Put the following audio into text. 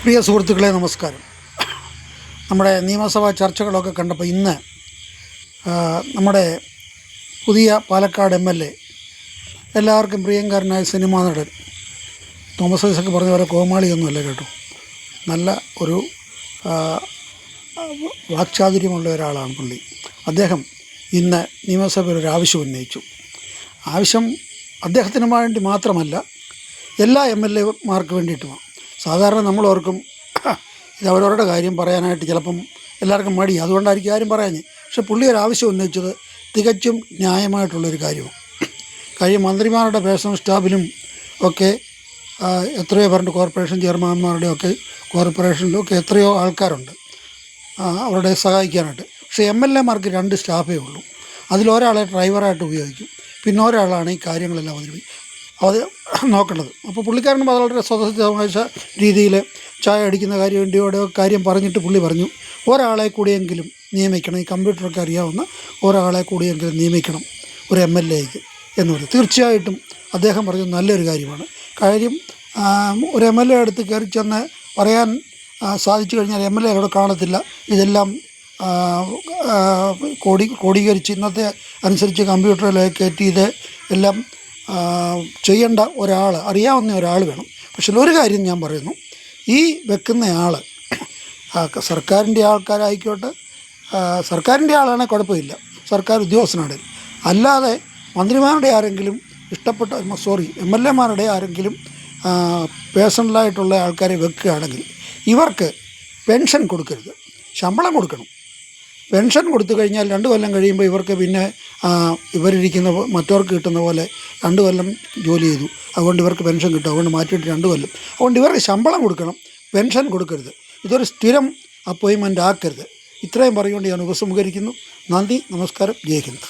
പ്രിയ സുഹൃത്തുക്കളെ നമസ്കാരം. നമ്മുടെ നിയമസഭാ ചർച്ചകളൊക്കെ കണ്ടപ്പോൾ ഇന്ന് നമ്മുടെ പുതിയ പാലക്കാട് MLA, എല്ലാവർക്കും പ്രിയങ്കരനായ സിനിമാ നടൻ തോമസ് ഐസക് പറഞ്ഞ പോലെ കോമാളിയൊന്നുമല്ല കേട്ടോ. നല്ല ഒരു വാക്ചാതുര്യമുള്ള ഒരാളാണ് പുള്ളി. അദ്ദേഹം ഇന്ന് നിയമസഭയിൽ ഒരു ആവശ്യം ഉന്നയിച്ചു. ആവശ്യം അദ്ദേഹത്തിന് വേണ്ടി മാത്രമല്ല, എല്ലാ MLA-മാർക്ക് വേണ്ടിയിട്ടുമാണ്. സാധാരണ നമ്മളോർക്കും ഇത് അവരവരുടെ കാര്യം പറയാനായിട്ട് ചിലപ്പം എല്ലാവർക്കും മടി, അതുകൊണ്ടായിരിക്കും ആരും പറയാഞ്ഞ്. പക്ഷെ പുള്ളി ഒരു ആവശ്യം ഉന്നയിച്ചത് തികച്ചും ന്യായമായിട്ടുള്ളൊരു കാര്യമാണ്. കഴിഞ്ഞ മന്ത്രിമാരുടെ പേഴ്സണൽ സ്റ്റാഫിലും ഒക്കെ എത്രയോ പേരുണ്ട്, കോർപ്പറേഷൻ ചെയർമാൻമാരുടെ ഒക്കെ കോർപ്പറേഷനിലും ഒക്കെ എത്രയോ ആൾക്കാരുണ്ട് അവരുടെ സഹായിക്കാനായിട്ട്. പക്ഷേ MLA-മാർക്ക് 2 സ്റ്റാഫേ ഉള്ളൂ. അതിലൊരാളെ ഡ്രൈവറായിട്ട് ഉപയോഗിക്കും, പിന്നെ ഒരാളാണ് ഈ കാര്യങ്ങളെല്ലാം അത് നോക്കേണ്ടത്. അപ്പോൾ പുള്ളിക്കാരൻ വളരെ സ്വതസിദ്ധമായ രീതിയിൽ ചായ അടിക്കുന്ന കാര്യം പറഞ്ഞിട്ട് പുള്ളി പറഞ്ഞു, ഒരാളെ കൂടിയെങ്കിലും നിയമിക്കണം, ഈ കമ്പ്യൂട്ടറൊക്കെ അറിയാവുന്ന ഒരാളെ കൂടിയെങ്കിലും നിയമിക്കണം ഒരു MLA-ക്ക് എന്ന് പറഞ്ഞു. തീർച്ചയായിട്ടും അദ്ദേഹം പറഞ്ഞത് നല്ലൊരു കാര്യമാണ്. കാര്യം ഒരു MLA അടുത്ത് കയറി ചെന്ന് പറയാൻ സാധിച്ചു കഴിഞ്ഞാൽ MLA അവിടെ കാണത്തില്ല. ഇതെല്ലാം കോഡീകരിച്ച് ഇന്നത്തെ അനുസരിച്ച് കമ്പ്യൂട്ടറിലേക്ക് കയറ്റി ഇത് എല്ലാം ചെയ്യേണ്ട ഒരാൾ, അറിയാവുന്ന ഒരാൾ വേണം. പക്ഷേ ഒരു കാര്യം ഞാൻ പറയുന്നു, ഈ വെക്കുന്നയാൾ സർക്കാരിൻ്റെ ആൾക്കാരായിക്കോട്ടെ, സർക്കാരിൻ്റെ ആളാണെങ്കിൽ കുഴപ്പമില്ല, സർക്കാർ ഉദ്യോഗസ്ഥനാണ്. അല്ലാതെ മന്ത്രിമാരുടെ ആരെങ്കിലും MLA-മാരുടെ ആരെങ്കിലും പേഴ്സണലായിട്ടുള്ള ആൾക്കാരെ വെക്കുകയാണെങ്കിൽ ഇവർക്ക് പെൻഷൻ കൊടുക്കരുത്, ശമ്പളം കൊടുക്കണം. പെൻഷൻ കൊടുത്തു കഴിഞ്ഞാൽ 2 കൊല്ലം കഴിയുമ്പോൾ ഇവർക്ക് പിന്നെ ഇവരിരിക്കുന്ന മറ്റവർക്ക് കിട്ടുന്ന പോലെ 2 കൊല്ലം ജോലി ചെയ്തു, അതുകൊണ്ട് ഇവർക്ക് പെൻഷൻ കിട്ടും, അതുകൊണ്ട് മാറ്റിയിട്ട് 2 കൊല്ലം. അതുകൊണ്ട് ഇവർക്ക് ശമ്പളം കൊടുക്കണം, പെൻഷൻ കൊടുക്കരുത്. ഇതൊരു സ്ഥിരം അപ്പോയിൻമെൻ്റ് ആക്കരുത്. ഇത്രയും പറഞ്ഞുകൊണ്ട് ഞാൻ ഉപസംഹരിക്കുന്നു. നന്ദി, നമസ്കാരം, ജയ് ഹിന്ദ്.